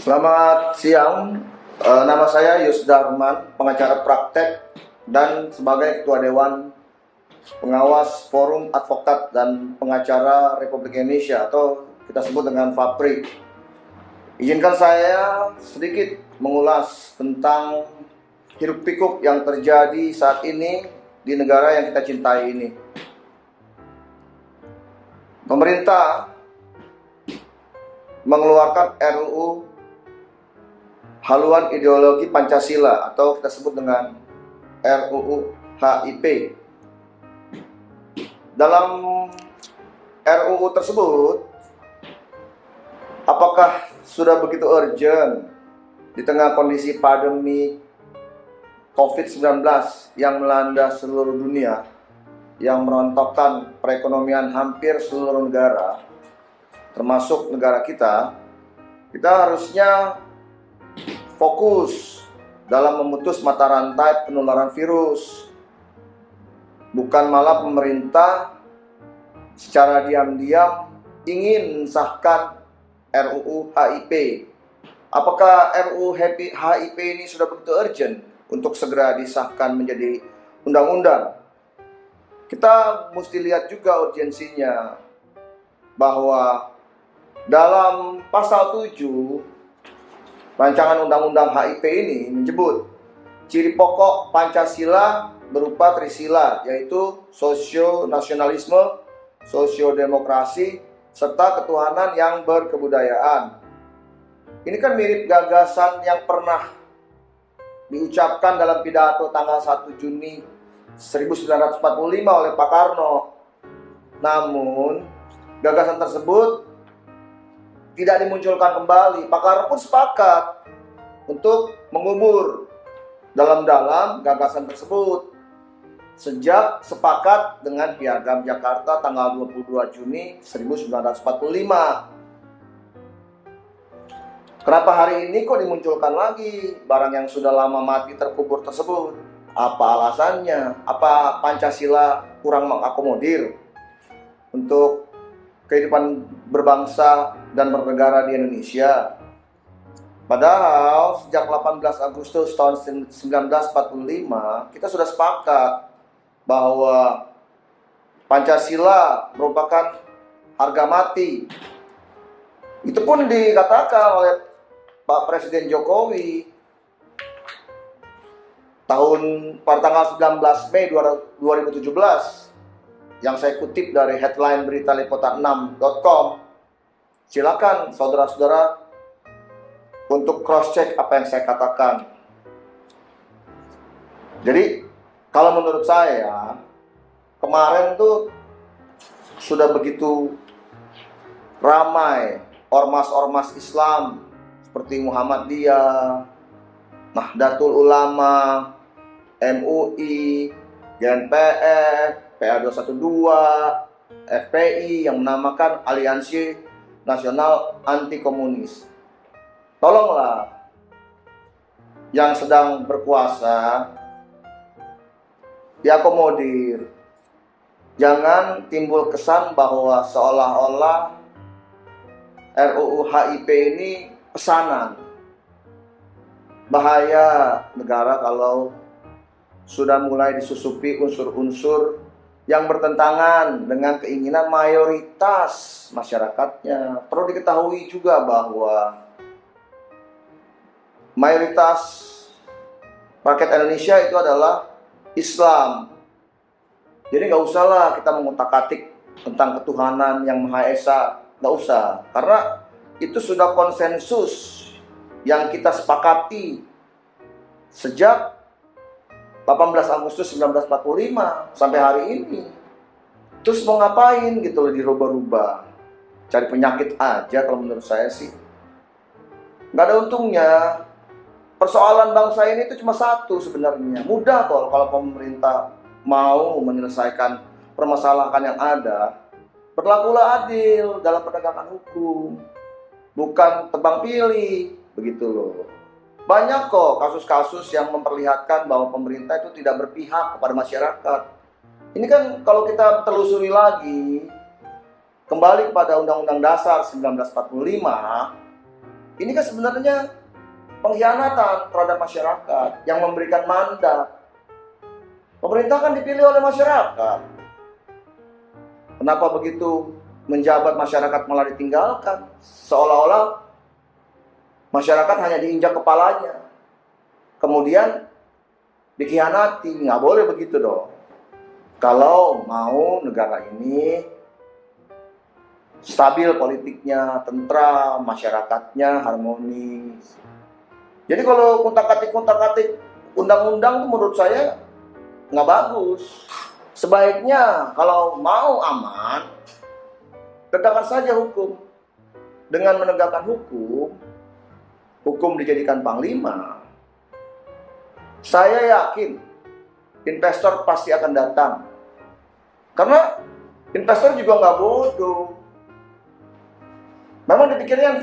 Selamat siang, nama saya Yus Darman, pengacara praktek dan sebagai Ketua Dewan Pengawas Forum Advokat dan Pengacara Republik Indonesia atau kita sebut dengan FAPRI. Izinkan saya sedikit mengulas tentang hiruk-pikuk yang terjadi saat ini di negara yang kita cintai ini. Pemerintah mengeluarkan RUU haluan ideologi Pancasila atau kita sebut dengan RUU HIP. Dalam RUU tersebut, apakah sudah begitu urgent di tengah kondisi pandemi COVID-19 yang melanda seluruh dunia, yang merontokkan perekonomian hampir seluruh negara, termasuk negara kita harusnya fokus dalam memutus mata rantai penularan virus, bukan malah pemerintah secara diam-diam ingin mensahkan RUU HIP. Apakah RUU HIP ini sudah begitu urgent untuk segera disahkan menjadi undang-undang? Kita mesti lihat juga urgensinya, bahwa dalam pasal 7 rancangan undang-undang HIP ini menyebut ciri pokok Pancasila berupa trisila, yaitu sosio-nasionalisme, sosio-demokrasi, serta ketuhanan yang berkebudayaan. Ini kan mirip gagasan yang pernah diucapkan dalam pidato tanggal 1 Juni 1945 oleh Pak Karno. Namun, gagasan tersebut tidak dimunculkan kembali. Pak Karno pun sepakat untuk mengubur dalam-dalam gagasan tersebut sejak sepakat dengan Piagam Jakarta tanggal 22 Juni 1945. Kenapa hari ini kok dimunculkan lagi barang yang sudah lama mati terkubur tersebut? Apa alasannya? Apa Pancasila kurang mengakomodir untuk kehidupan berbangsa dan bernegara di Indonesia? Padahal sejak 18 Agustus tahun 1945 kita sudah sepakat bahwa Pancasila merupakan harga mati. Itu pun dikatakan oleh Pak Presiden Jokowi pada tanggal 19 Mei 2017, yang saya kutip dari headline berita liputan6.com. Silakan saudara-saudara untuk cross-check apa yang saya katakan. Jadi, kalau menurut saya, kemarin tuh sudah begitu ramai ormas-ormas Islam seperti Muhammadiyah, Nahdlatul Ulama, MUI, GNPF, PA212, FPI yang menamakan Aliansi Nasional Anti Komunis. Tolonglah yang sedang berkuasa diakomodir. Jangan timbul kesan bahwa seolah-olah RUU HIP ini pesanan. Bahaya negara kalau sudah mulai disusupi unsur-unsur yang bertentangan dengan keinginan mayoritas masyarakatnya. Perlu diketahui juga bahwa mayoritas rakyat Indonesia itu adalah Islam. Jadi nggak usahlah kita mengutak-atik tentang ketuhanan yang Maha Esa. Nggak usah, karena itu sudah konsensus yang kita sepakati sejak 18 Agustus 1945 sampai hari ini. Terus mau ngapain gitu loh dirubah-rubah? Cari penyakit aja kalau menurut saya sih. Nggak ada untungnya. Persoalan bangsa ini itu cuma satu sebenarnya. Mudah kok kalau pemerintah mau menyelesaikan permasalahan yang ada. Berlakulah adil dalam penegakan hukum, bukan tebang pilih, begitu loh. Banyak kok kasus-kasus yang memperlihatkan bahwa pemerintah itu tidak berpihak kepada masyarakat. Ini kan kalau kita telusuri lagi, kembali kepada Undang-Undang Dasar 1945, Ini kan sebenarnya pengkhianatan terhadap masyarakat yang memberikan mandat. Pemerintah kan dipilih oleh masyarakat. Kenapa begitu menjabat masyarakat malah ditinggalkan? Seolah-olah masyarakat hanya diinjak kepalanya. Kemudian dikhianati. Nggak boleh begitu dong. Kalau mau negara ini stabil politiknya, tentram, masyarakatnya harmonis. Jadi kalau kontak-katik undang-undang itu menurut saya nggak bagus. Sebaiknya kalau mau aman, tegakkan saja hukum. Dengan menegakkan hukum dijadikan panglima. Saya yakin investor pasti akan datang. Karena investor juga nggak bodoh. Memang dipikirnya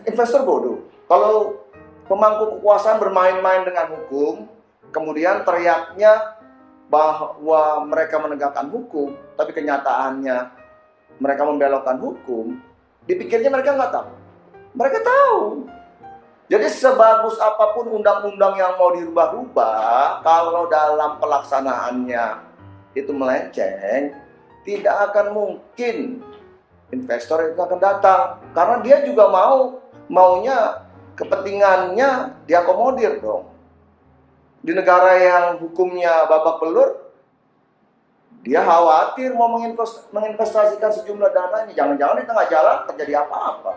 investor bodoh. Kalau pemangku kekuasaan bermain-main dengan hukum, kemudian teriaknya bahwa mereka menegakkan hukum, tapi kenyataannya mereka membelokkan hukum, dipikirnya mereka nggak tahu. Mereka tahu. Jadi sebagus apapun undang-undang yang mau dirubah-rubah, kalau dalam pelaksanaannya itu melenceng, tidak akan mungkin investor itu akan datang. Karena dia juga maunya kepentingannya diakomodir dong. Di negara yang hukumnya babak belur, dia khawatir mau menginvestasikan sejumlah dananya. Jangan-jangan di tengah jalan terjadi apa-apa.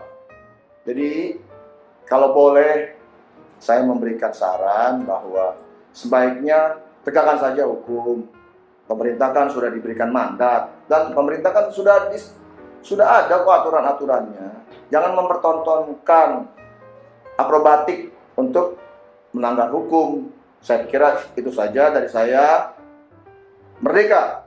Jadi kalau boleh saya memberikan saran bahwa sebaiknya tegakkan saja hukum. Pemerintah kan sudah diberikan mandat dan pemerintah kan sudah ada kok aturan-aturannya. Jangan mempertontonkan akrobatik untuk melanggar hukum. Saya kira itu saja dari saya. Merdeka!